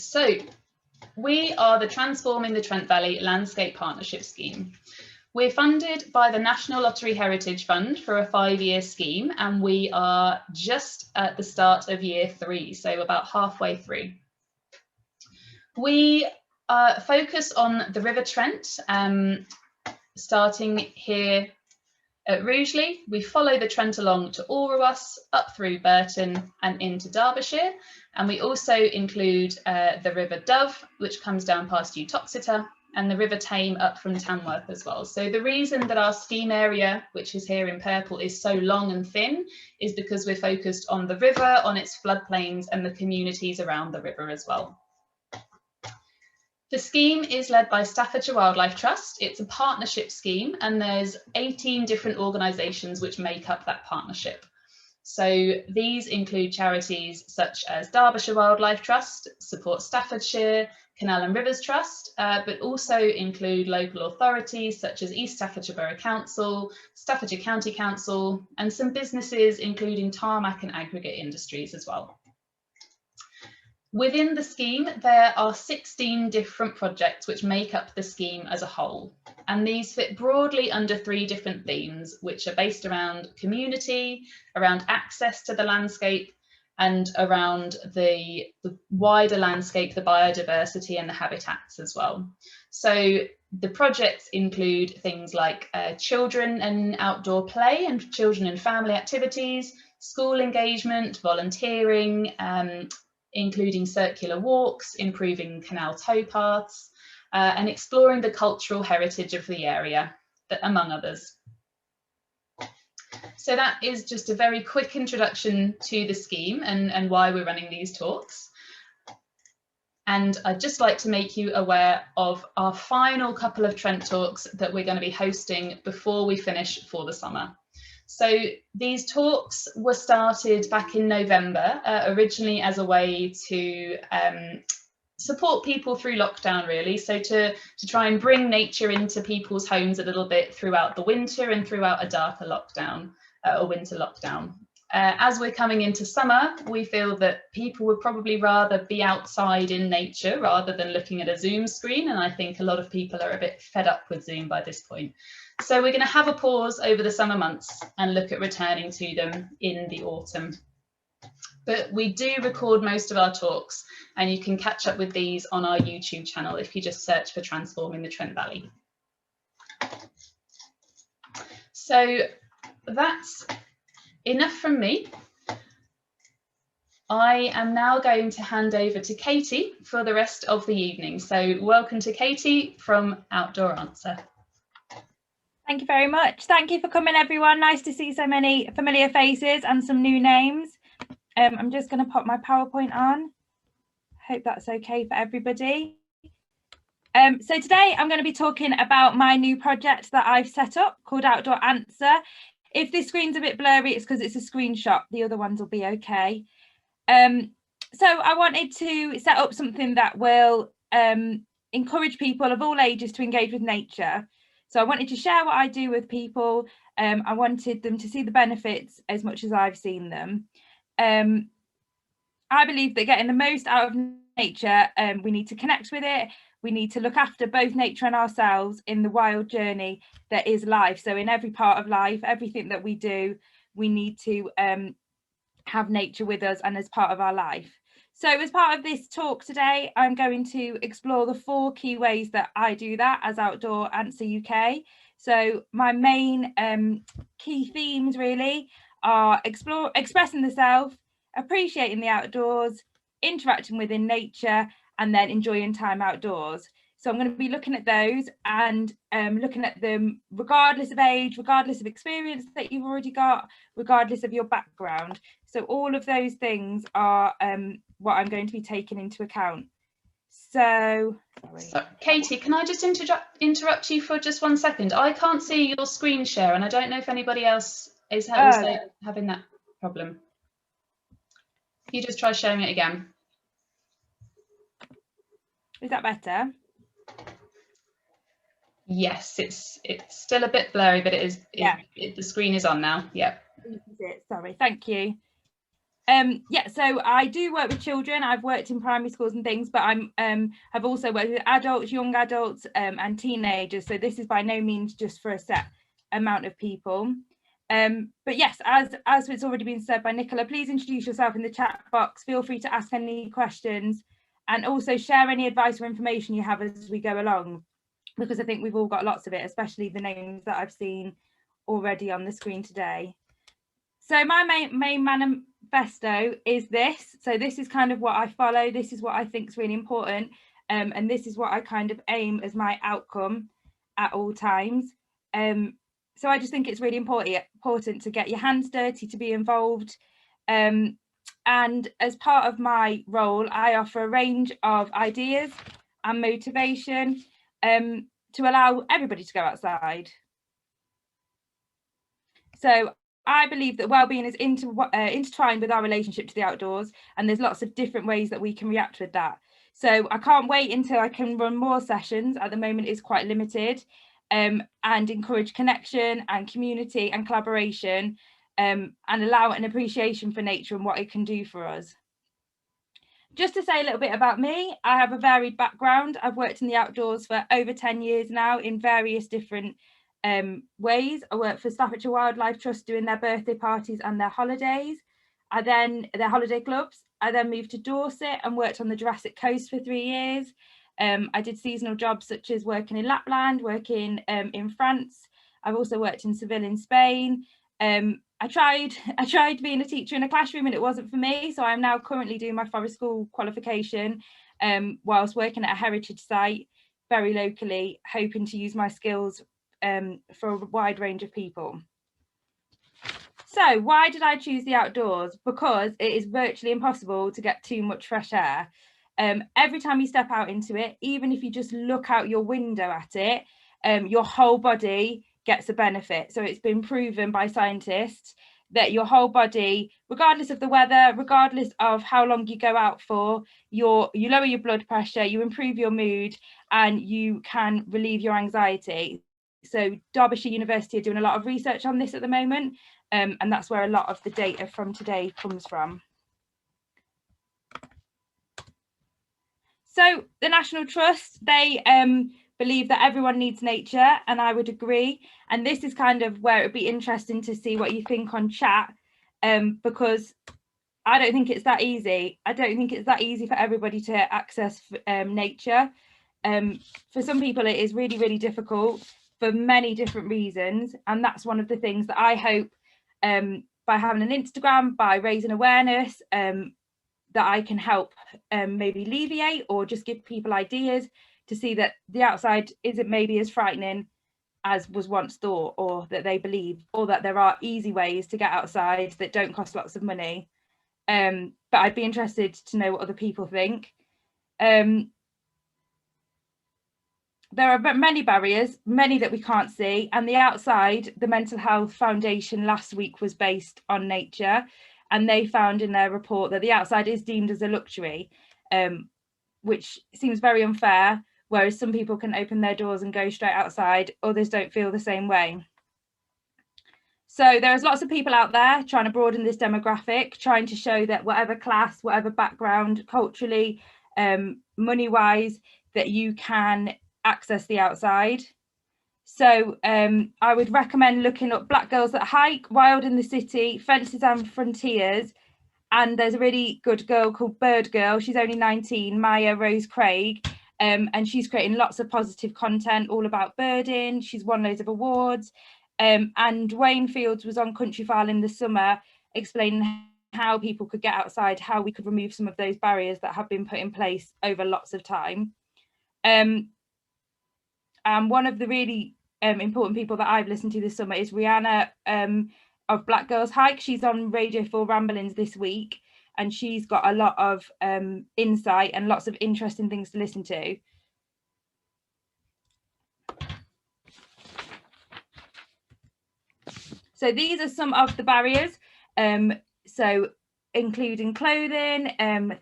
So we are the Transforming the Trent Valley Landscape Partnership Scheme. We're funded by the National Lottery Heritage Fund for a 5-year scheme, and we are just at the start of year 3, so about halfway through. We focus on the River Trent, starting here at Rugeley. We follow the Trent along to Orrewas, up through Burton and into Derbyshire, and we also include the River Dove, which comes down past Uttoxeter, and the River Tame up from Tamworth as well. So the reason that our scheme area, which is here in purple, is so long and thin is because we're focused on the river, on its floodplains and the communities around the river as well. The scheme is led by Staffordshire Wildlife Trust. It's a partnership scheme, and there's 18 different organisations which make up that partnership. So these include charities such as Derbyshire Wildlife Trust, Support Staffordshire, Canal and Rivers Trust, but also include local authorities such as East Staffordshire Borough Council, Staffordshire County Council, and some businesses including tarmac and aggregate industries as well. Within the scheme, there are 16 different projects which make up the scheme as a whole, and these fit broadly under 3 different themes, which are based around community, around access to the landscape, and around the wider landscape, the biodiversity and the habitats as well. So the projects include things like children and outdoor play and children and family activities, school engagement, volunteering, including circular walks, improving canal towpaths, and exploring the cultural heritage of the area, among others. So that is just a very quick introduction to the scheme and why we're running these talks. And I'd just like to make you aware of our final couple of Trent talks that we're going to be hosting before we finish for the summer. So these talks were started back in November, originally as a way to support people through lockdown, really. So to try and bring nature into people's homes a little bit throughout the winter and throughout a darker lockdown, or winter lockdown. As we're coming into summer, we feel that people would probably rather be outside in nature rather than looking at a Zoom screen. And I think a lot of people are a bit fed up with Zoom by this point. So we're going to have a pause over the summer months and look at returning to them in the autumn. But we do record most of our talks, and you can catch up with these on our YouTube channel if you just search for Transforming the Trent Valley. So that's enough from me. I am now going to hand over to Katie for the rest of the evening. So welcome to Katie from Outdoor Answer. Thank you very much. Thank you for coming, everyone. Nice to see so many familiar faces and some new names. I'm just going to pop my PowerPoint on. Hope that's okay for everybody. So today I'm going to be talking about my new project that I've set up called Outdoor Answer. If this screen's a bit blurry, it's because it's a screenshot. The other ones will be okay. So I wanted to set up something that will encourage people of all ages to engage with nature. So I wanted to share what I do with people. I wanted them to see the benefits as much as I've seen them. I believe that getting the most out of nature, we need to connect with it. We need to look after both nature and ourselves in the wild journey that is life. So in every part of life, everything that we do, we need to have nature with us and as part of our life. So as part of this talk today, I'm going to explore the 4 key ways that I do that as Outdoor Answer UK. So my main key themes really are expressing the self, appreciating the outdoors, interacting within nature, and then enjoying time outdoors. So I'm going to be looking at those and looking at them regardless of age, regardless of experience that you've already got, regardless of your background. So all of those things are what I'm going to be taking into account. So Katie, can I just interrupt you for just 1 second? I can't see your screen share, and I don't know if anybody else is also having that problem. You just try sharing it again. Is that better? Yes, it's still a bit blurry, but it is. The screen is on now. Yeah. Sorry, thank you. Yeah, so I do work with children. I've worked in primary schools and things, but have also worked with adults, young adults, and teenagers. So this is by no means just for a set amount of people. But yes, as it's already been said by Nicola, please introduce yourself in the chat box. Feel free to ask any questions, and also share any advice or information you have as we go along, because I think we've all got lots of it, especially the names that I've seen already on the screen today. So my main manifesto is this. So this is kind of what I follow. This is what I think is really important. And this is what I kind of aim as my outcome at all times. So I just think it's really important to get your hands dirty, to be involved. And as part of my role, I offer a range of ideas and motivation to allow everybody to go outside. So I believe that well-being is intertwined with our relationship to the outdoors, and there's lots of different ways that we can react with that. So I can't wait until I can run more sessions. At the moment, it's quite limited, and encourage connection and community and collaboration, and allow an appreciation for nature and what it can do for us. Just to say a little bit about me, I have a varied background. I've worked in the outdoors for over 10 years now in various different ways. I worked for Staffordshire Wildlife Trust doing their birthday parties and their holidays, their holiday clubs. I then moved to Dorset and worked on the Jurassic Coast for 3 years. I did seasonal jobs such as working in Lapland, working in France. I've also worked in Seville in Spain. I tried being a teacher in a classroom and it wasn't for me, so I'm now currently doing my forest school qualification whilst working at a heritage site very locally, hoping to use my skills for a wide range of people. So why did I choose the outdoors? Because it is virtually impossible to get too much fresh air. Every time you step out into it, even if you just look out your window at it, your whole body gets a benefit. So it's been proven by scientists that your whole body, regardless of the weather, regardless of how long you go out for, you lower your blood pressure, you improve your mood, and you can relieve your anxiety. So Derbyshire University are doing a lot of research on this at the moment, and that's where a lot of the data from today comes from. So the National Trust, they believe that everyone needs nature, and I would agree. And this is kind of where it would be interesting to see what you think on chat, because I don't think it's that easy. I don't think it's that easy for everybody to access nature. For some people, it is really, really difficult for many different reasons. And that's one of the things that I hope by having an Instagram, by raising awareness, that I can help maybe alleviate or just give people ideas to see that the outside isn't maybe as frightening as was once thought, or that they believe, or that there are easy ways to get outside that don't cost lots of money. But I'd be interested to know what other people think. There are many barriers, many that we can't see, and the outside, the Mental Health Foundation last week was based on nature, and they found in their report that the outside is deemed as a luxury, which seems very unfair, whereas some people can open their doors and go straight outside, others don't feel the same way. So there's lots of people out there trying to broaden this demographic, trying to show that whatever class, whatever background, culturally, money-wise, that you can access the outside. So I would recommend looking up Black Girls That Hike, Wild in the City, Fences and Frontiers, and there's a really good girl called Bird Girl. She's only 19, Maya Rose Craig, and she's creating lots of positive content all about birding. She's won loads of awards, and Wayne Fields was on Countryfile in the summer explaining how people could get outside, how we could remove some of those barriers that have been put in place over lots of time. And one of the really important people that I've listened to this summer is Rihanna of Black Girls Hike. She's on Radio 4 Ramblings this week, and she's got a lot of insight and lots of interesting things to listen to. So these are some of the barriers, so including clothing,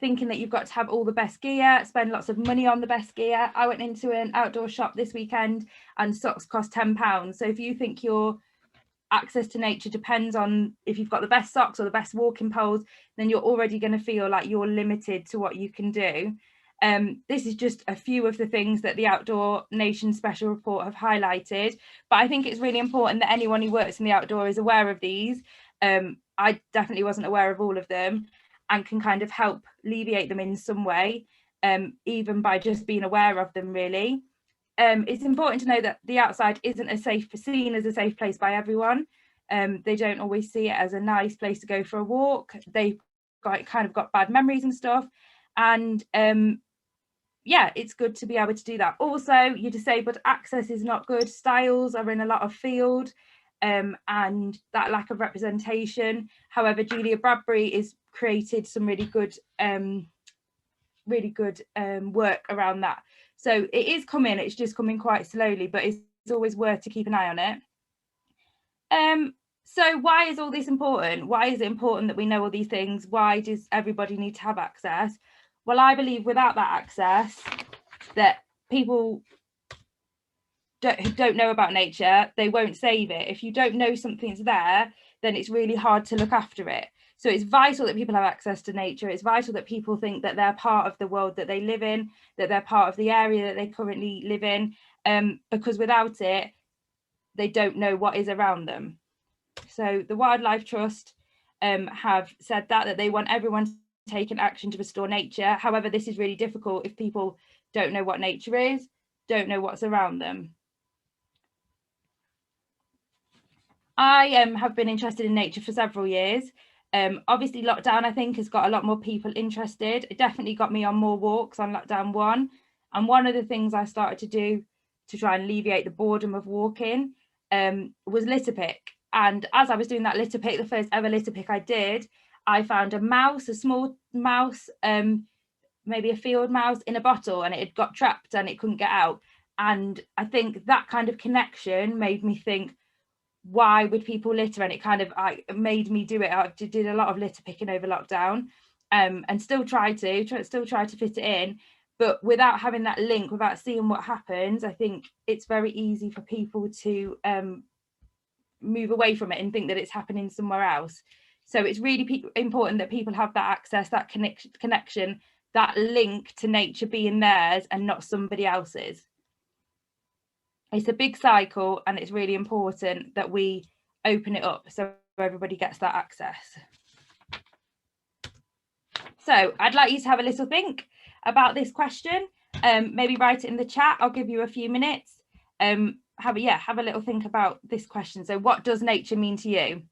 thinking that you've got to have all the best gear, spend lots of money on the best gear. I went into an outdoor shop this weekend and socks cost £10. So if you think you're access to nature depends on if you've got the best socks or the best walking poles, then you're already going to feel like you're limited to what you can do. This is just a few of the things that the Outdoor Nation Special Report have highlighted, but I think it's really important that anyone who works in the outdoor is aware of these. I definitely wasn't aware of all of them, and can kind of help alleviate them in some way, even by just being aware of them, really. It's important to know that the outside isn't seen as a safe place by everyone. They don't always see it as a nice place to go for a walk. They've got bad memories and stuff. And yeah, it's good to be able to do that. Also, your disabled access is not good. Styles are in a lot of field, and that lack of representation. However, Julia Bradbury has created some really good work around that. So it is coming, it's just coming quite slowly, but it's always worth to keep an eye on it. So why is all this important? Why is it important that we know all these things? Why does everybody need to have access? Well, I believe without that access, that people who don't know about nature, they won't save it. If you don't know something's there, then it's really hard to look after it. So it's vital that people have access to nature. It's vital that people think that they're part of the world that they live in, that they're part of the area that they currently live in, because without it, they don't know what is around them. So the Wildlife Trust have said that they want everyone to take an action to restore nature. However, this is really difficult if people don't know what nature is, don't know what's around them. I have been interested in nature for several years. Obviously lockdown, I think, has got a lot more people interested. It definitely got me on more walks on lockdown 1. And one of the things I started to do to try and alleviate the boredom of walking was litter pick. And as I was doing that litter pick, the first ever litter pick I did, I found a mouse, a small mouse, maybe a field mouse, in a bottle, and it had got trapped and it couldn't get out. And I think that kind of connection made me think, why would people litter? And it made me do it. I did a lot of litter picking over lockdown, and still try to fit it in, but without having that link, without seeing what happens, I think it's very easy for people to move away from it and think that it's happening somewhere else. So it's really important that people have that access, that connection, that link to nature being theirs and not somebody else's. It's a big cycle, and it's really important that we open it up so everybody gets that access. So I'd like you to have a little think about this question. Maybe write it in the chat. I'll give you a few minutes. Have a little think about this question. So what does nature mean to you?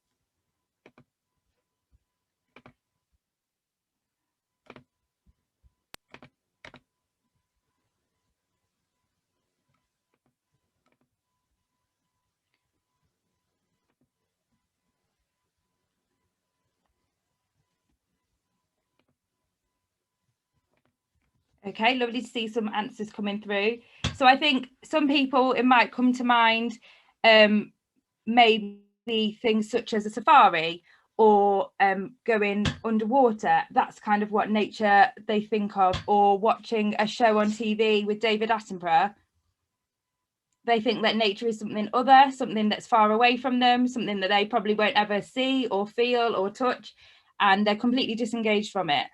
Okay, lovely to see some answers coming through. So I think some people, it might come to mind, maybe things such as a safari or going underwater. That's kind of what nature they think of, or watching a show on TV with David Attenborough. They think that nature is something other, something that's far away from them, something that they probably won't ever see or feel or touch, and they're completely disengaged from it.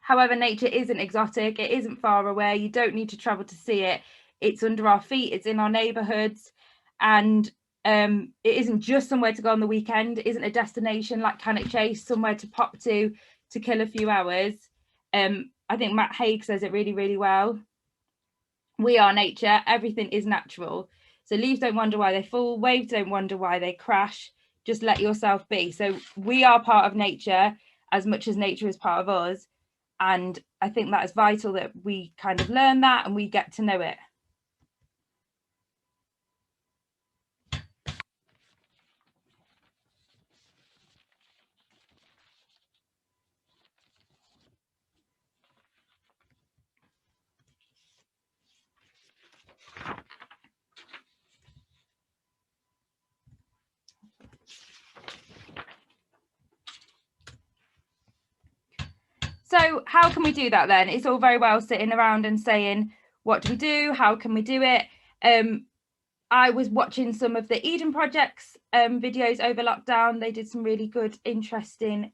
However, nature isn't exotic, it isn't far away, you don't need to travel to see it. It's under our feet, it's in our neighbourhoods, and it isn't just somewhere to go on the weekend, it isn't a destination like Cannock Chase, somewhere to pop to kill a few hours. I think Matt Haig says it really, really well. We are nature, everything is natural. So leaves don't wonder why they fall, waves don't wonder why they crash, just let yourself be. So we are part of nature as much as nature is part of us. And I think that is vital that we kind of learn that and we get to know it. So how can we do that then? It's all very well sitting around and saying, what do we do? How can we do it? I was watching some of the Eden Project's videos over lockdown. They did some really good, interesting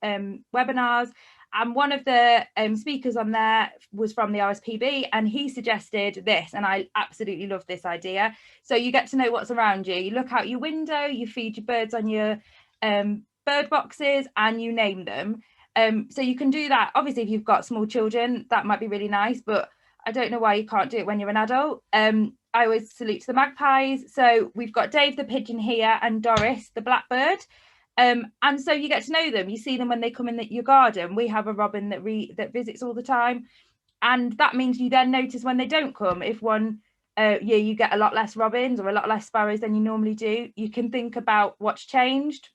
webinars. And one of the speakers on there was from the RSPB, and he suggested this, and I absolutely love this idea. So you get to know what's around you. You look out your window, you feed your birds on your bird boxes, and you name them. So you can do that. Obviously, if you've got small children, that might be really nice, but I don't know why you can't do it when you're an adult. I always salute to the magpies. So we've got Dave the pigeon here and Doris the blackbird. And so you get to know them. You see them when they come in your garden. We have a robin that visits all the time. And that means you then notice when they don't come. If one year you get a lot less robins or a lot less sparrows than you normally do, you can think about what's changed,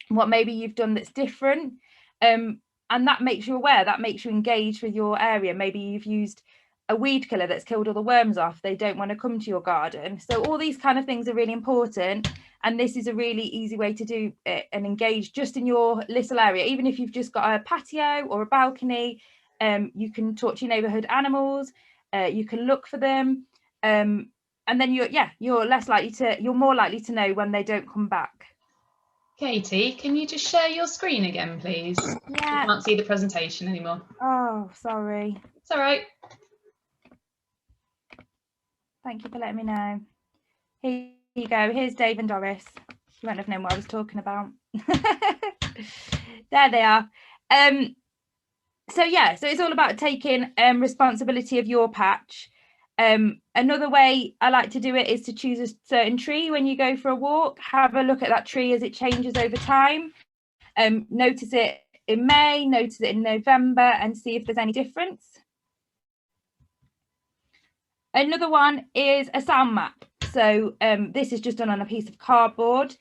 what maybe you've done that's different. And that makes you aware, that makes you engage with your area. Maybe you've used a weed killer that's killed all the worms off. They don't want to come to your garden. So all these kind of things are really important. And this is a really easy way to do it and engage just in your little area. Even if you've just got a patio or a balcony, you can talk to your neighborhood animals, you can look for them. And then you're more likely to know when they don't come back. Katie, can you just share your screen again, please? Yeah. I can't see the presentation anymore. Oh, sorry. It's all right. Thank you for letting me know. Here you go. Here's Dave and Doris. You won't have known what I was talking about. There they are. So it's all about taking responsibility of your patch. Another way I like to do it is to choose a certain tree when you go for a walk. Have a look at that tree as it changes over time. Notice it in May, notice it in November, and see if there's any difference. Another one is a sound map. So this is just done on a piece of cardboard.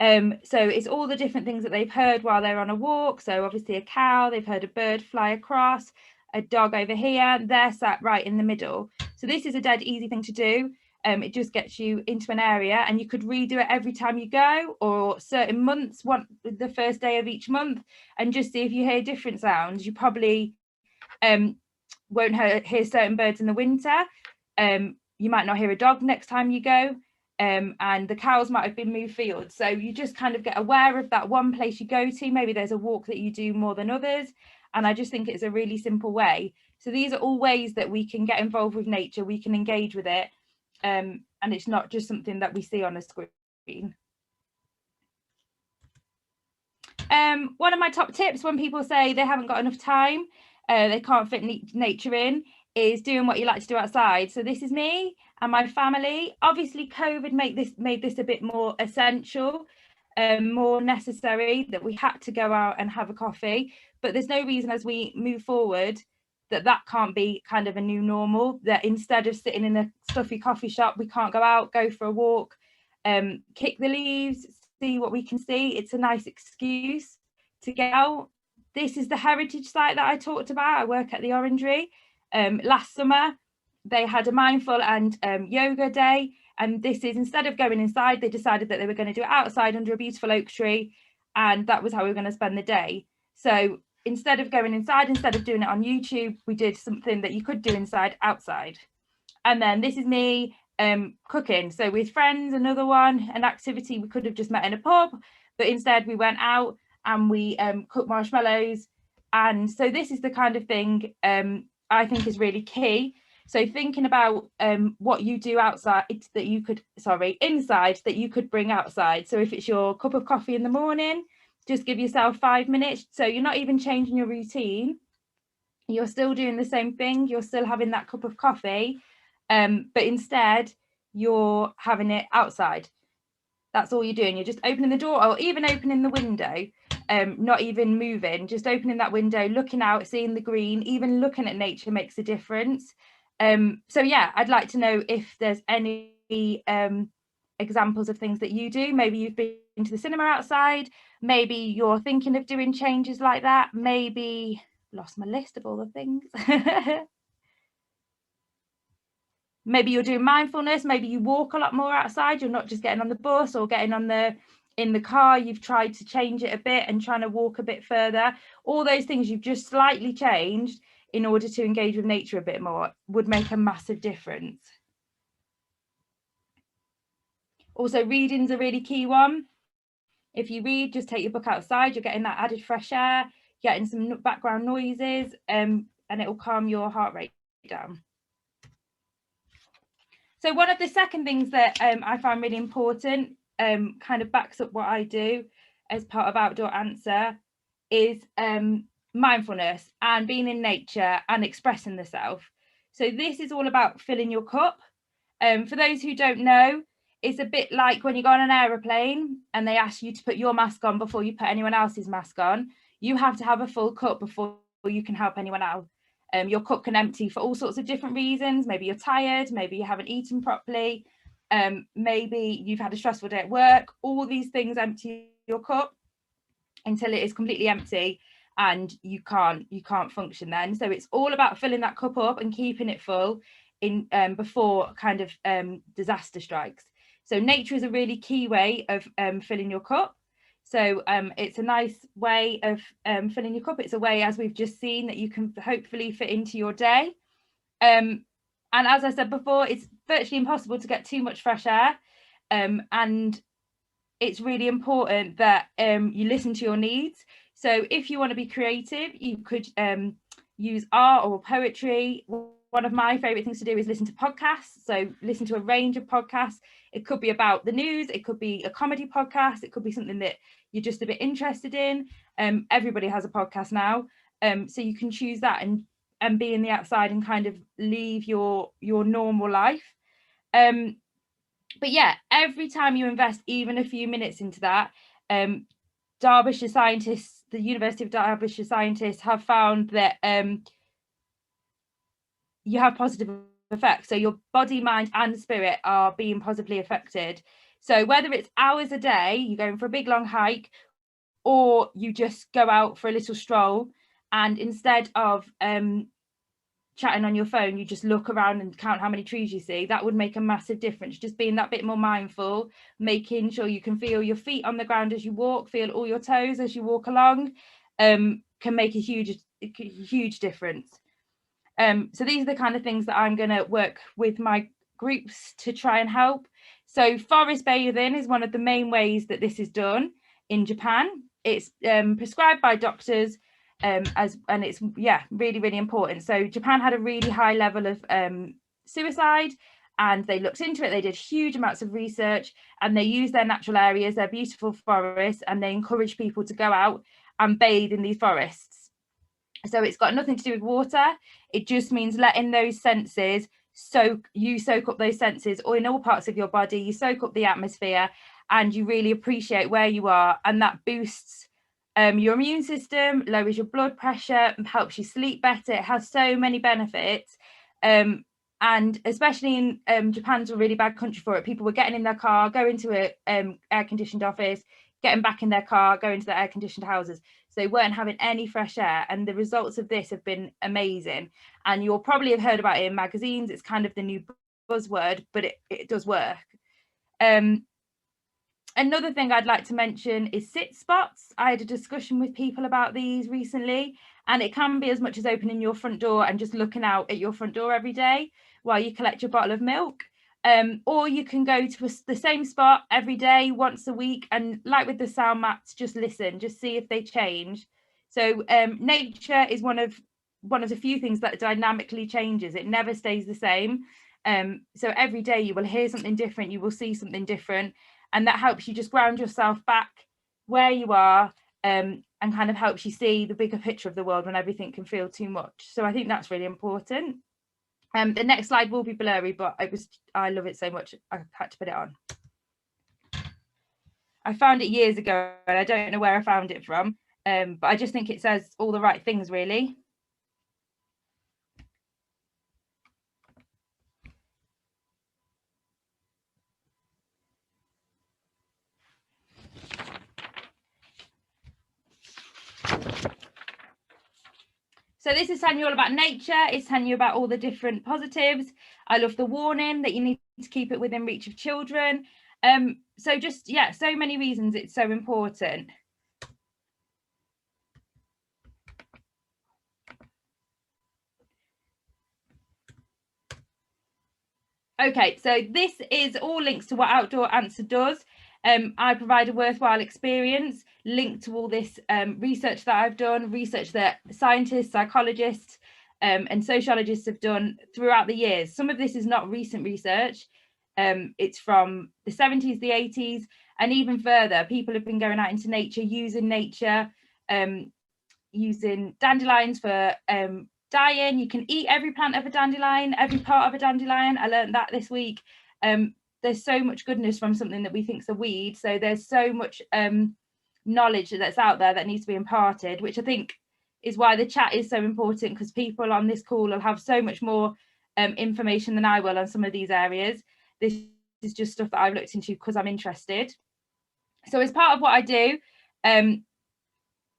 So it's all the different things that they've heard while they're on a walk. So obviously a cow, they've heard a bird fly across, a dog over here, they're sat right in the middle. So this is a dead easy thing to do. It just gets you into an area, and you could redo it every time you go, or certain months, the first day of each month, and just see if you hear different sounds. You probably won't hear certain birds in the winter. You might not hear a dog next time you go, and the cows might have been moved fields. So you just kind of get aware of that one place you go to. Maybe there's a walk that you do more than others, and I just think it's a really simple way. So these are all ways that we can get involved with nature, we can engage with it, and it's not just something that we see on a screen. One of my top tips when people say they haven't got enough time, they can't fit nature in, is doing what you like to do outside. So this is me and my family. Obviously COVID made this a bit more essential, more necessary, that we had to go out and have a coffee, but there's no reason as we move forward that can't be kind of a new normal, that instead of sitting in a stuffy coffee shop, we can't go out, go for a walk, kick the leaves, see what we can see. It's a nice excuse to get out. This is the heritage site that I talked about. I work at the Orangery. Last summer they had a mindful and yoga day, and this is, instead of going inside, they decided that they were going to do it outside under a beautiful oak tree, and that was how we were going to spend the day. So instead of going inside, instead of doing it on YouTube, we did something that you could do inside outside. And then this is me cooking, so with friends. Another one, an activity we could have just met in a pub, but instead we went out and we cooked marshmallows. And so this is the kind of thing I think is really key. So thinking about what you do outside that you could, inside that you could bring outside. So if it's your cup of coffee in the morning, just give yourself 5 minutes. So you're not even changing your routine. You're still doing the same thing. You're still having that cup of coffee, but instead you're having it outside. That's all you're doing. You're just opening the door, or even opening the window, not even moving, just opening that window, looking out, seeing the green. Even looking at nature makes a difference. So yeah, I'd like to know if there's any examples of things that you do. Maybe you've been to the cinema outside, maybe you're thinking of doing changes like that, maybe lost my list of all the things. Maybe you're doing mindfulness, maybe you walk a lot more outside, you're not just getting on the bus or getting on in the car, you've tried to change it a bit and trying to walk a bit further. All those things you've just slightly changed in order to engage with nature a bit more would make a massive difference. Also, reading's a really key one. If you read, just take your book outside, you're getting that added fresh air, getting some background noises, and it will calm your heart rate down. So one of the second things that I find really important, kind of backs up what I do as part of Outdoor Answer, is mindfulness and being in nature and expressing the self. So this is all about filling your cup. For those who don't know, it's a bit like when you go on an aeroplane and they ask you to put your mask on before you put anyone else's mask on. You have to have a full cup before you can help anyone else. Your cup can empty for all sorts of different reasons. Maybe you're tired, maybe you haven't eaten properly, maybe you've had a stressful day at work. All these things empty your cup until it is completely empty and you can't function then. So it's all about filling that cup up and keeping it full in before kind of disaster strikes. So nature is a really key way of filling your cup. So it's a nice way of filling your cup. It's a way, as we've just seen, that you can hopefully fit into your day. And as I said before, it's virtually impossible to get too much fresh air. And it's really important that you listen to your needs. So if you want to be creative, you could use art or poetry. One of my favorite things to do is listen to podcasts. So listen to a range of podcasts. It could be about the news, it could be a comedy podcast, it could be something that you're just a bit interested in. Everybody has a podcast now, so you can choose that and be in the outside and kind of leave your normal life. But yeah, every time you invest even a few minutes into that, Derbyshire scientists, the University of Derbyshire scientists have found that you have positive effects. So your body, mind and spirit are being positively affected. So whether it's hours a day, you're going for a big long hike, or you just go out for a little stroll, and instead of chatting on your phone, you just look around and count how many trees you see, that would make a massive difference. Just being that bit more mindful, making sure you can feel your feet on the ground as you walk, feel all your toes as you walk along, can make a huge difference. So these are the kind of things that I'm going to work with my groups to try and help. So forest bathing is one of the main ways that this is done in Japan. It's prescribed by doctors, and it's really important. So Japan had a really high level of suicide, and they looked into it. They did huge amounts of research, and they used their natural areas, their beautiful forests, and they encouraged people to go out and bathe in these forests. So it's got nothing to do with water. It just means letting those senses soak up those senses, or in all parts of your body, you soak up the atmosphere and you really appreciate where you are, and that boosts your immune system, lowers your blood pressure, helps you sleep better. It has so many benefits, and especially in Japan's a really bad country for it. People were getting in their car, going to a air-conditioned office, getting back in their car, going to their air-conditioned houses. So they weren't having any fresh air, and the results of this have been amazing. And you'll probably have heard about it in magazines. It's kind of the new buzzword, but it does work. Another thing I'd like to mention is sit spots. I had a discussion with people about these recently, and it can be as much as opening your front door and just looking out at your front door every day while you collect your bottle of milk. Or you can go to the same spot every day, once a week, and like with the sound maps, just listen, just see if they change. So nature is one of the few things that dynamically changes. It never stays the same. So every day you will hear something different, you will see something different, and that helps you just ground yourself back where you are, and kind of helps you see the bigger picture of the world when everything can feel too much. So I think that's really important. The next slide will be blurry, but I love it so much I had to put it on. I found it years ago and I don't know where I found it from, but I just think it says all the right things, really. So this is telling you all about nature. It's telling you about all the different positives. I love the warning that you need to keep it within reach of children. So just, yeah, so many reasons it's so important. Okay, so this is all links to what Outdoor Answer does. I provide a worthwhile experience linked to all this research that I've done, research that scientists, psychologists, and sociologists have done throughout the years. Some of this is not recent research. It's from the 70s, the 80s, and even further. People have been going out into nature, using dandelions for dyeing. You can eat every plant of a dandelion, every part of a dandelion. I learned that this week. There's so much goodness from something that we think is a weed. So there's so much knowledge that's out there that needs to be imparted, which I think is why the chat is so important, because people on this call will have so much more information than I will on some of these areas. This is just stuff that I've looked into because I'm interested. So as part of what I do,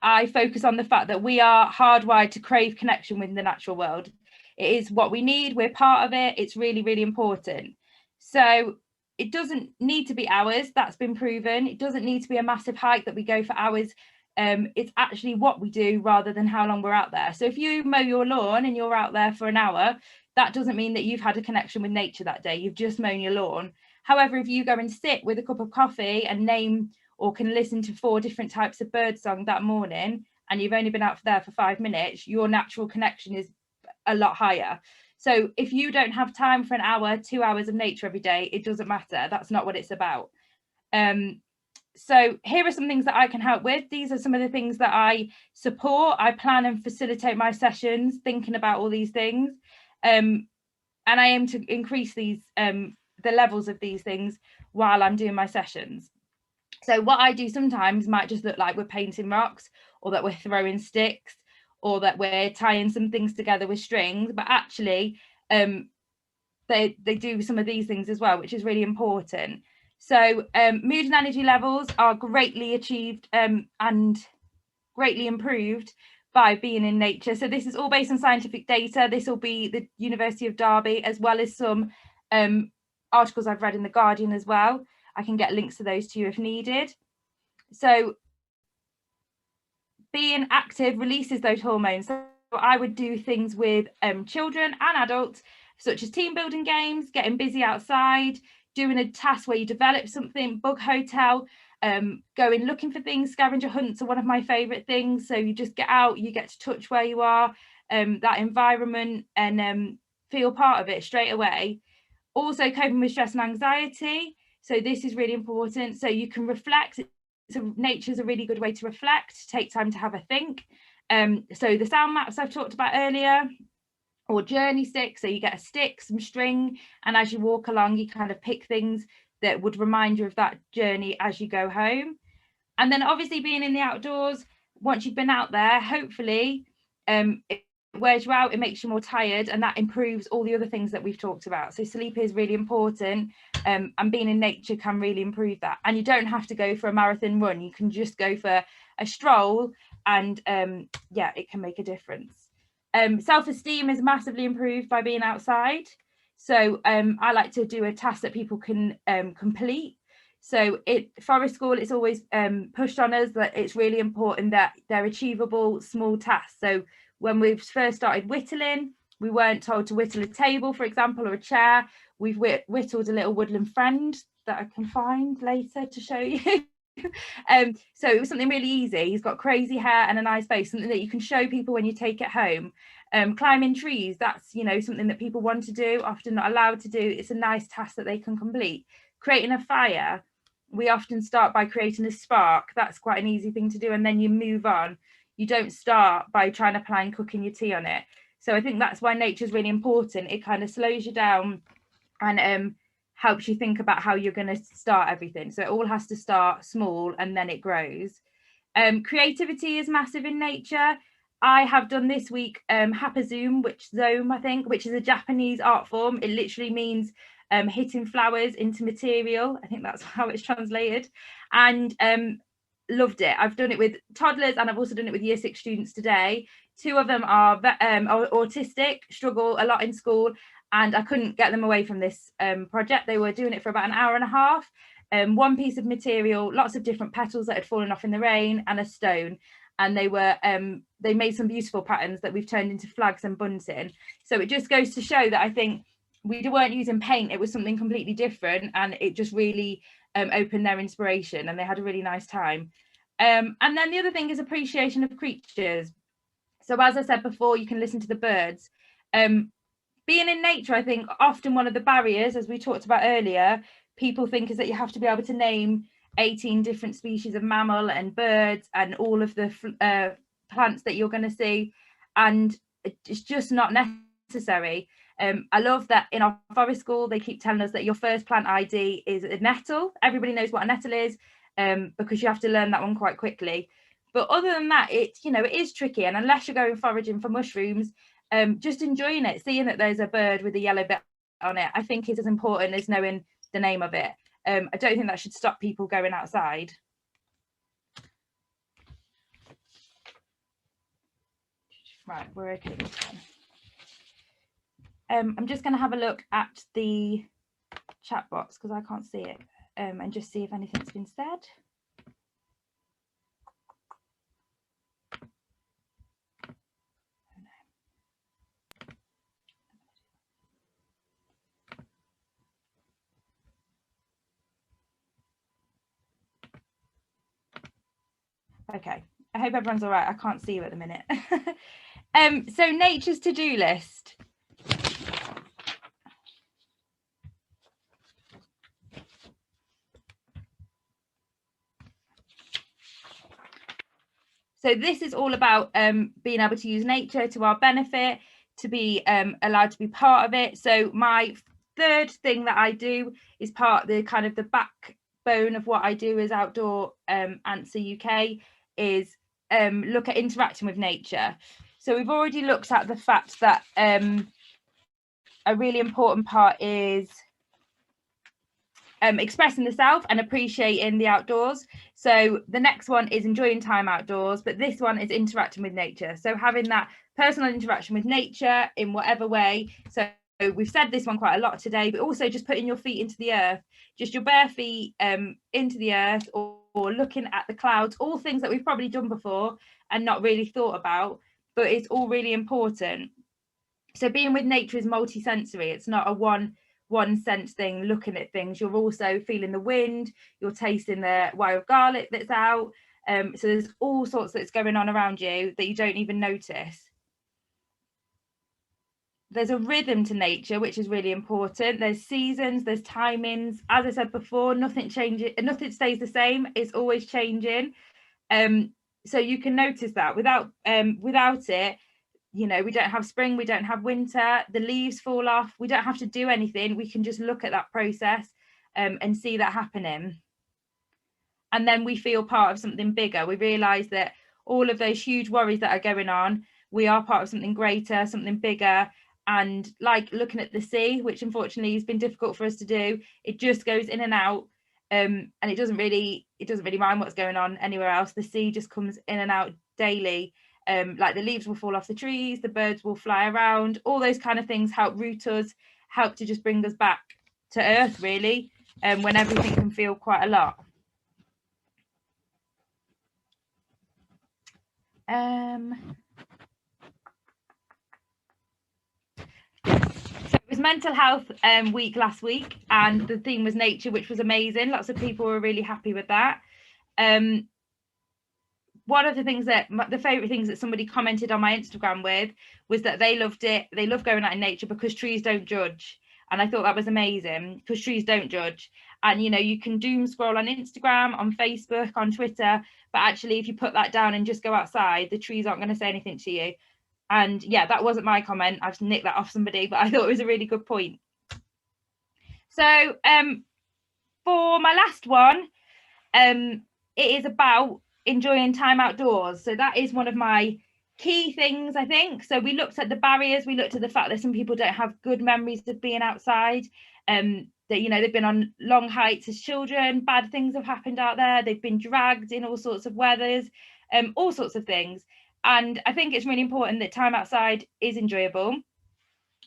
I focus on the fact that we are hardwired to crave connection with the natural world. It is what we need. We're part of it. It's really, really important. So it doesn't need to be hours. That's been proven. It doesn't need to be a massive hike that we go for hours. It's actually what we do rather than how long we're out there. So if you mow your lawn and you're out there for an hour, that doesn't mean that you've had a connection with nature that day. You've just mown your lawn. However, if you go and sit with a cup of coffee and name or can listen to 4 different types of bird song that morning, and you've only been out there for 5 minutes, your natural connection is a lot higher. So if you don't have time for an hour, 2 hours of nature every day, it doesn't matter. That's not what it's about. So here are some things that I can help with. These are some of the things that I support. I plan and facilitate my sessions, thinking about all these things. And I aim to increase these, the levels of these things while I'm doing my sessions. So what I do sometimes might just look like we're painting rocks, or that we're throwing sticks, or that we're tying some things together with strings, but actually they do some of these things as well, which is really important. So mood and energy levels are greatly achieved and greatly improved by being in nature. So this is all based on scientific data. This will be the University of Derby, as well as some articles I've read in The Guardian as well. I can get links to those to you if needed. So being active releases those hormones. So I would do things with children and adults, such as team building games, getting busy outside, doing a task where you develop something, bug hotel, going looking for things. Scavenger hunts are one of my favourite things. So you just get out, you get to touch where you are, that environment, and feel part of it straight away. Also coping with stress and anxiety. So this is really important. So you can reflect. So nature is a really good way to reflect, take time to have a think. So the sound maps I've talked about earlier, or journey sticks. So you get a stick, some string, and as you walk along, you kind of pick things that would remind you of that journey as you go home. And then obviously being in the outdoors, once you've been out there, hopefully it wears you out, it makes you more tired, and that improves all the other things that we've talked about. So sleep is really important, and being in nature can really improve that. And you don't have to go for a marathon run, you can just go for a stroll, and yeah, it can make a difference. Self-esteem is massively improved by being outside. So I like to do a task that people can complete. So Forest School, it's always pushed on us that it's really important that they're achievable small tasks. So when we first started whittling, we weren't told to whittle a table, for example, or a chair. We've whittled a little woodland friend that I can find later to show you. So it was something really easy. He's got crazy hair and a nice face, something that you can show people when you take it home. Climbing trees, that's, you know, something that people want to do, often not allowed to do. It's a nice task that they can complete. Creating a fire, we often start by creating a spark. That's quite an easy thing to do, and then you move on. You don't start by trying to plan cooking your tea on it. So I think that's why nature is really important. It kind of slows you down and helps you think about how you're going to start everything. So it all has to start small and then it grows. Creativity is massive in nature. I have done this week Hapazoom, which is a Japanese art form. It literally means hitting flowers into material. I think that's how it's translated. And loved it. I've done it with toddlers, and I've also done it with year 6 students today. 2 of them are autistic, struggle a lot in school, and I couldn't get them away from this project. They were doing it for about an hour and a half. One piece of material, lots of different petals that had fallen off in the rain, and a stone. And they made some beautiful patterns that we've turned into flags and bunting. So it just goes to show that I think we weren't using paint, it was something completely different, and it just really opened their inspiration, and they had a really nice time. And then the other thing is appreciation of creatures. So as I said before, you can listen to the birds. Being in nature, I think often one of the barriers, as we talked about earlier, people think is that you have to be able to name 18 different species of mammal and birds and all of the plants that you're going to see, and it's just not necessary. I love that in our forest school they keep telling us that your first plant ID is a nettle. Everybody knows what a nettle is, because you have to learn that one quite quickly. But other than that, it is tricky, and unless you're going foraging for mushrooms, just enjoying it, seeing that there's a bird with a yellow bit on it, I think is as important as knowing the name of it. I don't think that should stop people going outside. Right, we're okay with that. I'm just going to have a look at the chat box because I can't see it, and just see if anything's been said. Okay, I hope everyone's all right. I can't see you at the minute. So nature's to-do list. So this is all about being able to use nature to our benefit, to be allowed to be part of it. So my third thing that I do is part of the kind of the backbone of what I do as Outdoor Answer UK is look at interacting with nature. So we've already looked at the fact that a really important part is expressing the self and appreciating the outdoors. So the next one is enjoying time outdoors, but this one is interacting with nature. So having that personal interaction with nature in whatever way. So we've said this one quite a lot today, but also just putting your feet into the earth, just your bare feet into the earth, or looking at the clouds, all things that we've probably done before and not really thought about, but it's all really important. So being with nature is multi-sensory. It's not a one sense thing looking at things. You're also feeling the wind, you're tasting the wild garlic that's out. So there's all sorts that's going on around you that you don't even notice. There's a rhythm to nature, which is really important. There's seasons, there's timings. As I said before, nothing changes, nothing stays the same. It's always changing. So you can notice that without it, we don't have spring, we don't have winter, the leaves fall off, we don't have to do anything, we can just look at that process and see that happening. And then we feel part of something bigger. We realise that all of those huge worries that are going on, we are part of something greater, something bigger. And like looking at the sea, which unfortunately has been difficult for us to do, it just goes in and out, and it doesn't really mind what's going on anywhere else. The sea just comes in and out daily. Like the leaves will fall off the trees, the birds will fly around, all those kind of things help root us, help to just bring us back to earth, really, when everything can feel quite a lot. So it was mental health week last week, and the theme was nature, which was amazing. Lots of people were really happy with that. One of the things the favorite things that somebody commented on my Instagram with was that they loved it. They love going out in nature because trees don't judge. And I thought that was amazing, because trees don't judge. And, you can doom scroll on Instagram, on Facebook, on Twitter, but actually if you put that down and just go outside, the trees aren't going to say anything to you. And yeah, that wasn't my comment. I've nicked that off somebody, but I thought it was a really good point. So for my last one, it is about enjoying time outdoors. So that is one of my key things, I think. So we looked at the barriers, we looked at the fact that some people don't have good memories of being outside, that they've been on long hikes as children, bad things have happened out there, they've been dragged in all sorts of weathers, all sorts of things. And I think it's really important that time outside is enjoyable,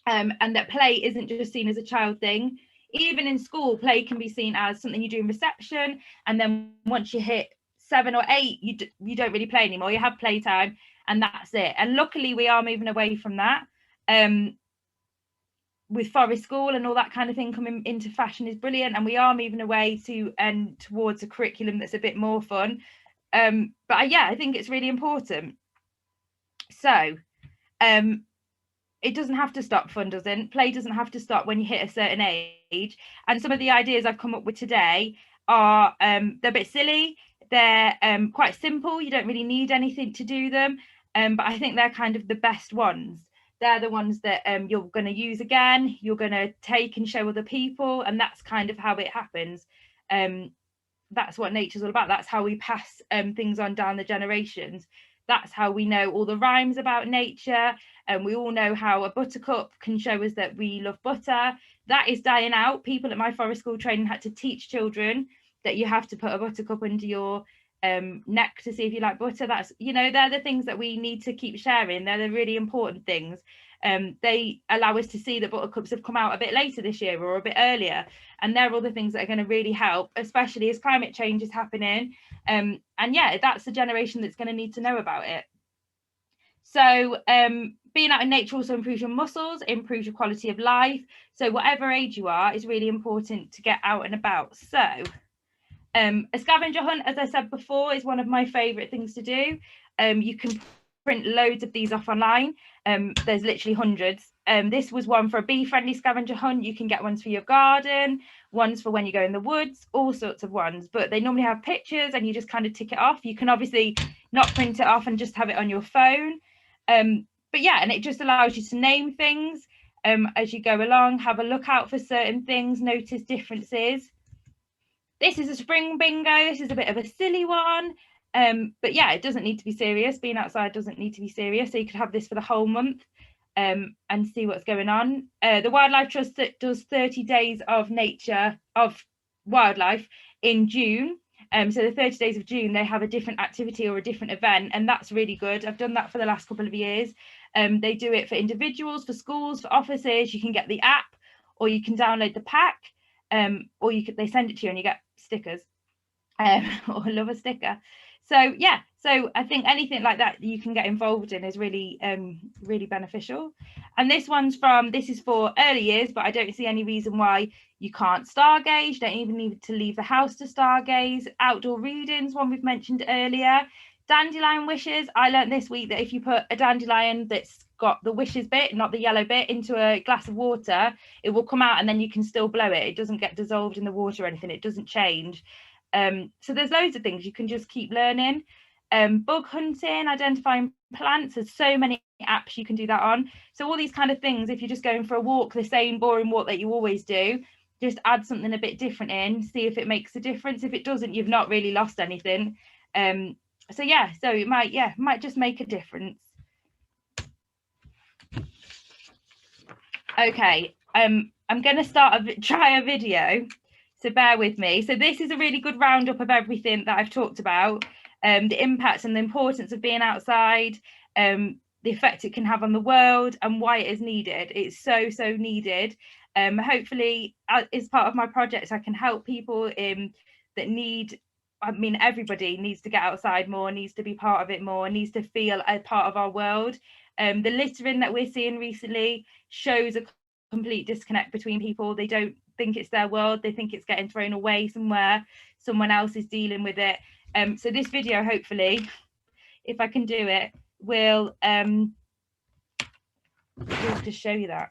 and that play isn't just seen as a child thing. Even in school, play can be seen as something you do in reception, and then once you hit 7 or 8, you don't really play anymore. You have playtime and that's it. And luckily we are moving away from that. with forest school and all that kind of thing coming into fashion is brilliant, and we are moving away to and towards a curriculum that's a bit more fun. But I think it's really important. So it doesn't have to stop, fun doesn't, play doesn't have to stop when you hit a certain age. And some of the ideas I've come up with today are they're a bit silly, they're quite simple, you don't really need anything to do them, but I think they're kind of the best ones. They're the ones that you're going to use again, you're going to take and show other people, and that's kind of how it happens. That's what nature's all about. That's how we pass things on down the generations. That's how we know all the rhymes about nature, and we all know how a buttercup can show us that we love butter. That is dying out. People at my forest school training had to teach children that you have to put a buttercup under your neck to see if you like butter. That's, they're the things that we need to keep sharing. They're the really important things. They allow us to see that buttercups have come out a bit later this year or a bit earlier, and they're all the things that are going to really help, especially as climate change is happening. And that's the generation that's going to need to know about it. So being out in nature also improves your muscles, improves your quality of life. So whatever age you are, it's really important to get out and about. So a scavenger hunt, as I said before, is one of my favourite things to do. You can print loads of these off online. There's literally hundreds. This was one for a bee-friendly scavenger hunt. You can get ones for your garden, ones for when you go in the woods, all sorts of ones, but they normally have pictures and you just kind of tick it off. You can obviously not print it off and just have it on your phone. But and it just allows you to name things as you go along, have a look out for certain things, notice differences. This is a spring bingo. This is a bit of a silly one. But it doesn't need to be serious. Being outside doesn't need to be serious. So you could have this for the whole month and see what's going on. The Wildlife Trust does 30 days of nature, of wildlife in June. So the 30 days of June, they have a different activity or a different event, and that's really good. I've done that for the last couple of years. They do it for individuals, for schools, for offices. You can get the app, or you can download the pack, or they send it to you and you get stickers. Or I love a sticker. So I think anything like that you can get involved in is really really beneficial. And this is for early years, but I don't see any reason why you can't stargaze. You don't even need to leave the house to stargaze. Outdoor readings, one we've mentioned earlier. Dandelion wishes. I learned this week that if you put a dandelion that's got the wishes bit, not the yellow bit, into a glass of water, it will come out and then you can still blow it. It doesn't get dissolved in the water or anything. It doesn't change. So there's loads of things you can just keep learning. Bug hunting, identifying plants, there's so many apps you can do that on. So all these kind of things, if you're just going for a walk, the same boring walk that you always do, just add something a bit different in, see if it makes a difference. If it doesn't, you've not really lost anything. So it might just make a difference. Okay, I'm going to try a video, so bear with me. So this is a really good roundup of everything that I've talked about, the impacts and the importance of being outside, the effect it can have on the world, and why it is needed. It's so needed. Hopefully, as part of my project, I can help people that need. I mean, everybody needs to get outside more, needs to be part of it more, needs to feel a part of our world. The littering that we're seeing recently shows a complete disconnect between people. They don't think it's their world. They think it's getting thrown away somewhere. Someone else is dealing with it. So this video, hopefully, if I can do it, will just show you that.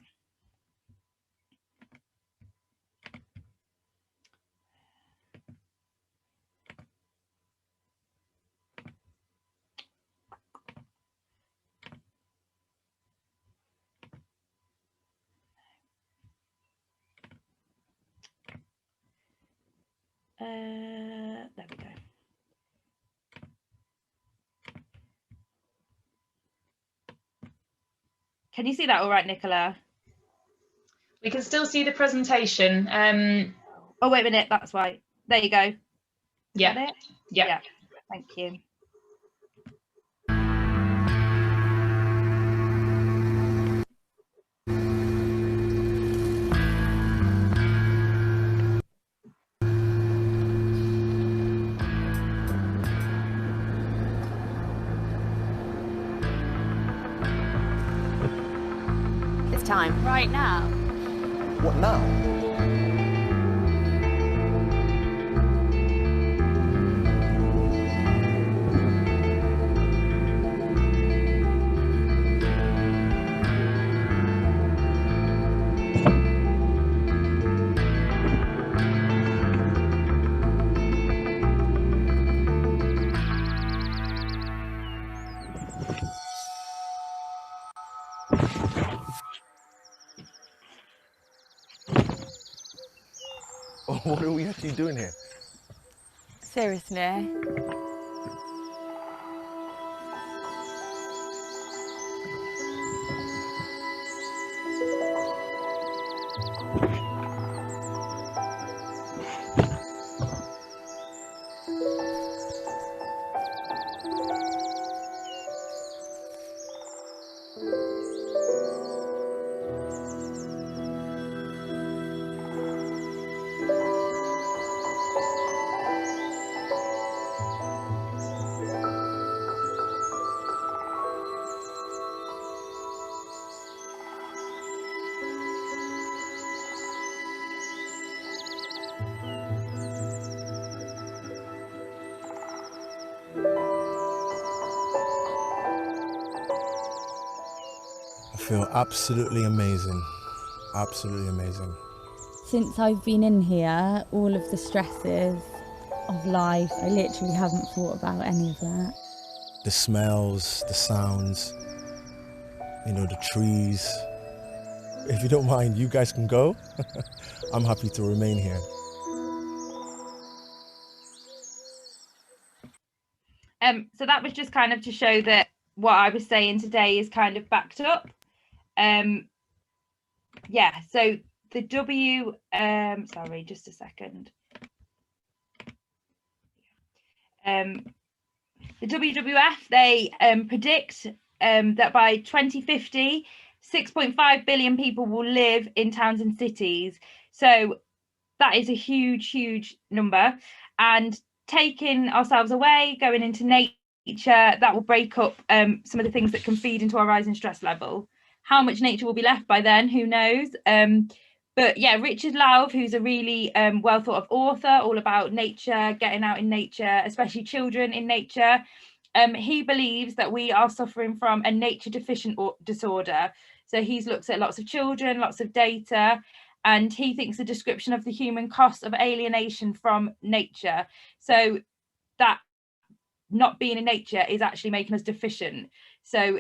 There we go. Can you see that all right, Nicola? We can still see the presentation. Oh, wait a minute, that's right. There you go. Yeah. Yeah. Thank you. Time right now. What now? Oh, what are we actually doing here? Seriously. I feel absolutely amazing. Absolutely amazing. Since I've been in here, all of the stresses of life, I literally haven't thought about any of that. The smells, the sounds, you know, the trees. If you don't mind, you guys can go. I'm happy to remain here. So that was just kind of to show that what I was saying today is kind of backed up. Yeah, so the sorry, just a second. The WWF, they predict that by 2050, 6.5 billion people will live in towns and cities. So that is a huge, huge number. And taking ourselves away, going into nature, that will break up some of the things that can feed into our rising stress level. How much nature will be left by then, who knows? But yeah, Richard Louv, who's a really well thought of author, all about nature, getting out in nature, especially children in nature. He believes that we are suffering from a nature deficient disorder. So he's looked at lots of children, lots of data, and he thinks the description of the human cost of alienation from nature. So that not being in nature is actually making us deficient. So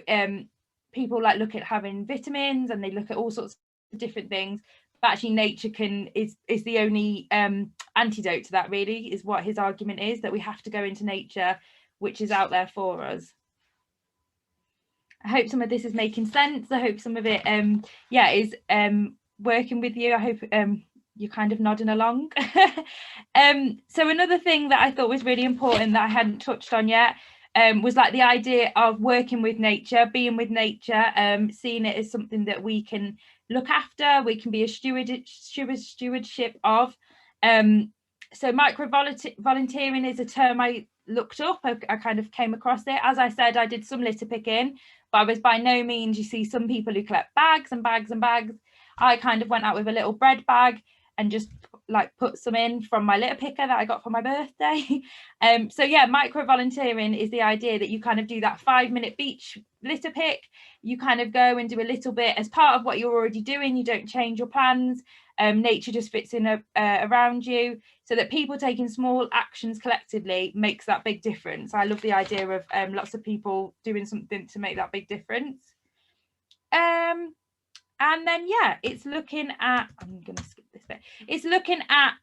people like look at having vitamins and they look at all sorts of different things, but actually nature is the only antidote to that, really, is what his argument is, that we have to go into nature, which is out there for us. I hope some of this is making sense. I hope some of it is working with you. I hope you're kind of nodding along. So another thing that I thought was really important that I hadn't touched on yet was like the idea of working with nature, being with nature, seeing it as something that we can look after, we can be a stewardship of. So micro volunteering is a term I looked up. I kind of came across it. As I said, I did some litter picking, but I was by no means, you see some people who collect bags and bags and bags. I kind of went out with a little bread bag and just like put some in from my litter picker that I got for my birthday. So yeah, micro volunteering is the idea that you kind of do that 5-minute beach litter pick. You kind of go and do a little bit as part of what you're already doing. You don't change your plans. Nature just fits in around you, so that people taking small actions collectively makes that big difference. I love the idea of lots of people doing something to make that big difference. And then yeah, it's looking at, I'm gonna skip this bit, it's looking at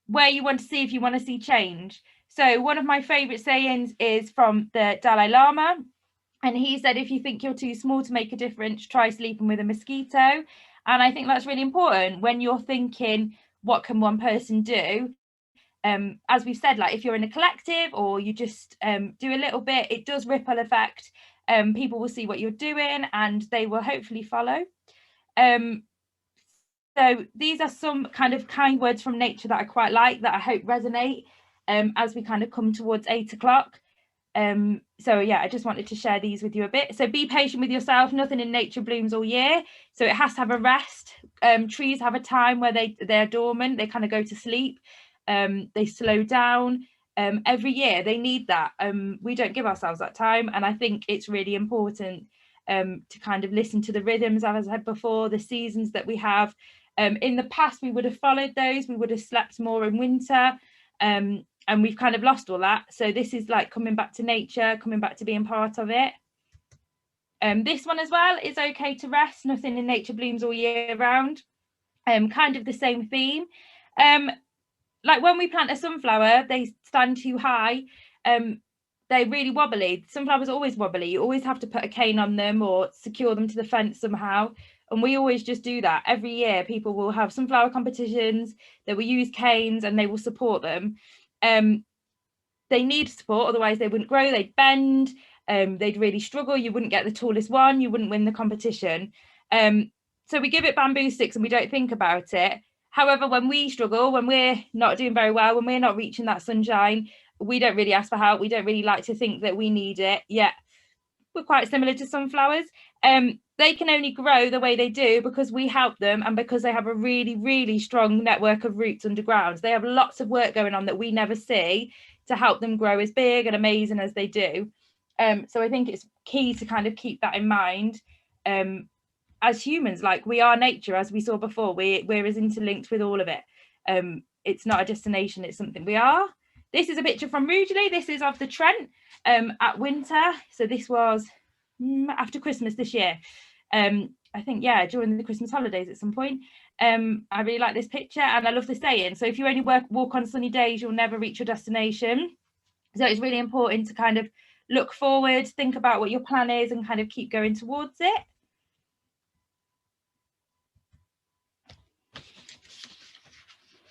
where you want to see if you want to see change. So one of my favorite sayings is from the Dalai Lama, and he said, if you think you're too small to make a difference, try sleeping with a mosquito. And I think that's really important when you're thinking, what can one person do? As we've said, like if you're in a collective or you just do a little bit, it does ripple effect. People will see what you're doing and they will hopefully follow. So these are some kind of kind words from nature that I quite like, that I hope resonate as we kind of come towards 8 o'clock. So yeah, I just wanted to share these with you a bit. So be patient with yourself. Nothing in nature blooms all year, so it has to have a rest. Trees have a time where they're dormant, they kind of go to sleep, they slow down. Every year they need that. We don't give ourselves that time, and I think it's really important to kind of listen to the rhythms, as I said before, the seasons that we have. In the past we would have followed those, we would have slept more in winter, and we've kind of lost all that. So this is like coming back to nature, coming back to being part of it. This one as well is okay to rest. Nothing in nature blooms all year round. Kind of the same theme. Like when we plant a sunflower, they stand too high. They're really wobbly. Sunflowers are always wobbly. You always have to put a cane on them or secure them to the fence somehow. And we always just do that. Every year people will have sunflower competitions, they will use canes and they will support them. They need support, otherwise they wouldn't grow, they'd bend, they'd really struggle, you wouldn't get the tallest one, you wouldn't win the competition. So we give it bamboo sticks and we don't think about it. However, when we struggle, when we're not doing very well, when we're not reaching that sunshine, we don't really ask for help, we don't really like to think that we need it. Yet we're quite similar to sunflowers. They can only grow the way they do because we help them, and because they have a really, really strong network of roots underground. They have lots of work going on that we never see to help them grow as big and amazing as they do. So I think it's key to kind of keep that in mind. As humans, like, we are nature, as we saw before, we're as interlinked with all of it. It's not a destination, it's something we are. This is a picture from Rugeley. This is of the Trent at winter. So this was after Christmas this year. I think, yeah, during the Christmas holidays at some point. I really like this picture, and I love the saying, so if you only walk on sunny days, you'll never reach your destination. So it's really important to kind of look forward, think about what your plan is, and kind of keep going towards it.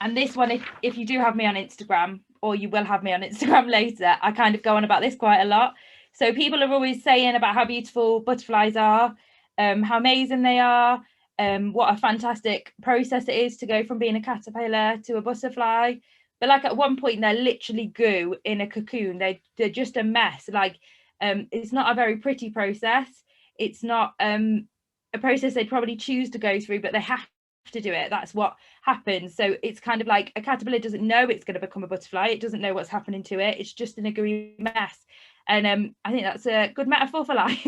And this one, if you do have me on Instagram, or you will have me on Instagram later, I kind of go on about this quite a lot. So people are always saying about how beautiful butterflies are, how amazing they are, what a fantastic process it is to go from being a caterpillar to a butterfly. But like at one point, they're literally goo in a cocoon. They're just a mess. Like, it's not a very pretty process. It's not a process they'd probably choose to go through, but they have to do it. That's what happens. So it's kind of like a caterpillar doesn't know it's going to become a butterfly. It doesn't know what's happening to it. It's just in a gooey mess. And I think that's a good metaphor for life.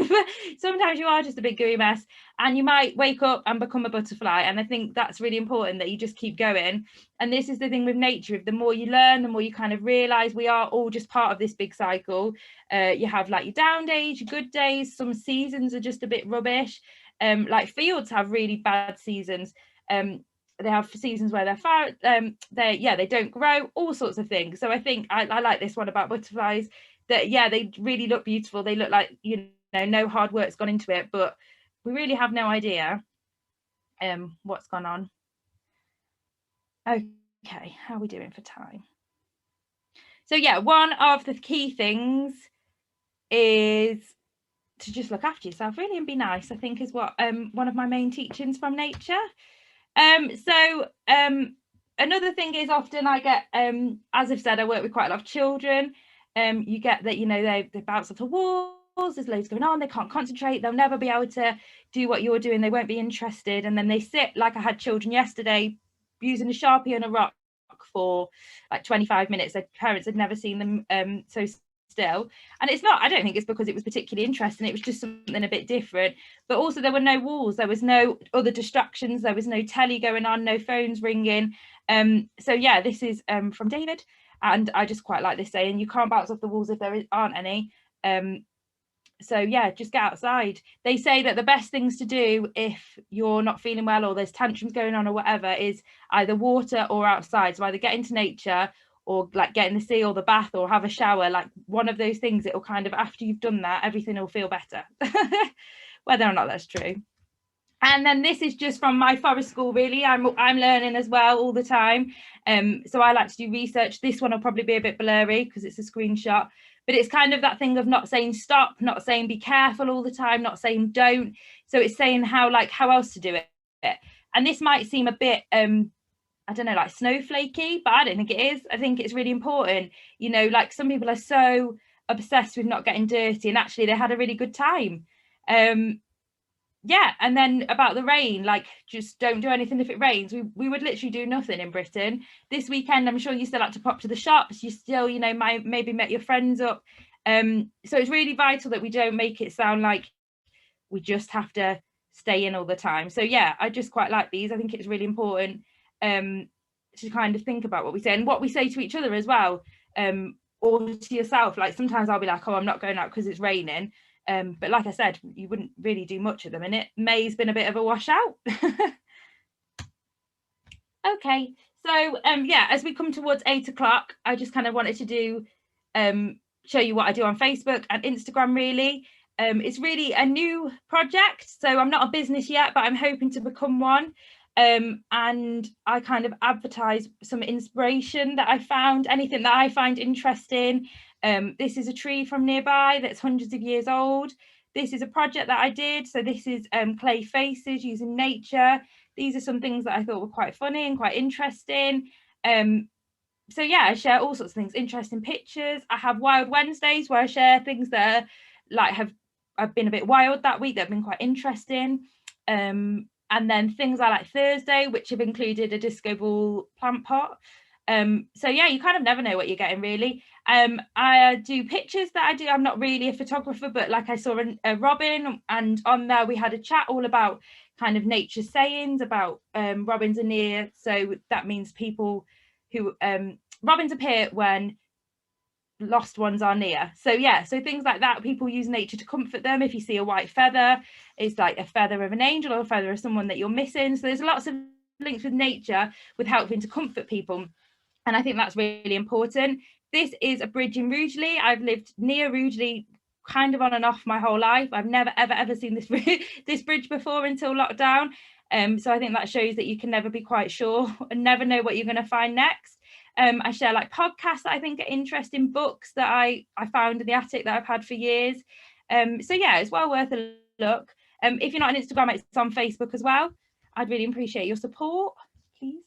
Sometimes you are just a big gooey mess, and you might wake up and become a butterfly. And I think that's really important, that you just keep going. And this is the thing with nature. The more you learn, the more you kind of realize we are all just part of this big cycle. You have like your down days, your good days. Some seasons are just a bit rubbish. Like fields have really bad seasons. They have seasons where they don't grow, all sorts of things. So I think I like this one about butterflies, that they really look beautiful. They look like, no hard work's gone into it, but we really have no idea what's gone on. Okay, how are we doing for time? So one of the key things is to just look after yourself really and be nice, I think, is what one of my main teachings from nature. Another thing is, often I get, as I've said, I work with quite a lot of children. You get that, they bounce off the walls, there's loads going on, they can't concentrate, they'll never be able to do what you're doing, they won't be interested, and then they sit, like I had children yesterday using a Sharpie on a rock for like 25 minutes. Their parents had never seen them so still, and it's not, I don't think it's because it was particularly interesting, it was just something a bit different. But also there were no walls, there was no other distractions, there was no telly going on, no phones ringing. So this is from David, and I just quite like this saying, you can't bounce off the walls if there aren't any. Just get outside. They say that the best things to do if you're not feeling well, or there's tantrums going on or whatever, is either water or outside. So either get into nature, or like get in the sea or the bath, or have a shower. Like one of those things, it will kind of, after you've done that, everything will feel better. Whether or not that's true. And then this is just from my forest school, really. I'm learning as well all the time. So I like to do research. This one will probably be a bit blurry because it's a screenshot, but it's kind of that thing of not saying stop, not saying be careful all the time, not saying don't. So it's saying how else to do it. And this might seem a bit, I don't know, like snowflakey, but I don't think it is. I think it's really important. Like some people are so obsessed with not getting dirty, and actually they had a really good time. Yeah, and then about the rain, like, just don't do anything if it rains. We would literally do nothing in Britain. This weekend, I'm sure you still had to pop to the shops. You still, you know, maybe met your friends up. So it's really vital that we don't make it sound like we just have to stay in all the time. So yeah, I just quite like these. I think it's really important to kind of think about what we say and what we say to each other as well, or to yourself. Like sometimes I'll be like, oh, I'm not going out because it's raining. But like I said, you wouldn't really do much at the minute. May's been a bit of a washout. Okay, so yeah, as we come towards 8 o'clock, I just kind of wanted to do show you what I do on Facebook and Instagram, really. It's really a new project, so I'm not a business yet, but I'm hoping to become one. And I kind of advertise some inspiration that I found, anything that I find interesting. This is a tree from nearby that's hundreds of years old. This is a project that I did. So this is clay faces using nature. These are some things that I thought were quite funny and quite interesting. So yeah, I share all sorts of things, interesting pictures. I have Wild Wednesdays where I share things that are, like I've been a bit wild that week that have been quite interesting. And then things I like Thursday, which have included a disco ball plant pot. So yeah, you kind of never know what you're getting, really. I do pictures that I do. I'm not really a photographer, but like I saw a robin, and on there we had a chat all about kind of nature sayings about robins are near. So that means people who robins appear when lost ones are near. So yeah, so things like that, people use nature to comfort them. If you see a white feather, it's like a feather of an angel or a feather of someone that you're missing. So there's lots of links with nature with helping to comfort people, and I think that's really important. This is a bridge in Rugeley. I've lived near Rugeley kind of on and off my whole life. I've never ever seen this bridge before until lockdown. So I think that shows that you can never be quite sure and never know what you're going to find next. I share like podcasts that I think are interesting, books that I found in the attic that I've had for years. So yeah, it's well worth a look. If you're not on Instagram, it's on Facebook as well. I'd really appreciate your support, please.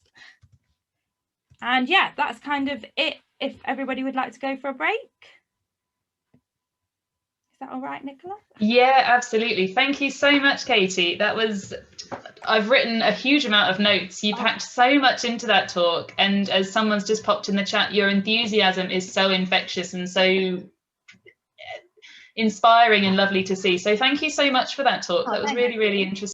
And yeah, that's kind of it. If everybody would like to go for a break. Is that all right, Nicola? Yeah, absolutely. Thank you so much, Katie. I've written a huge amount of notes. You packed so much into that talk, and as someone's just popped in the chat, your enthusiasm is so infectious and so inspiring and lovely to see. So thank you so much for that talk. That was really, really interesting.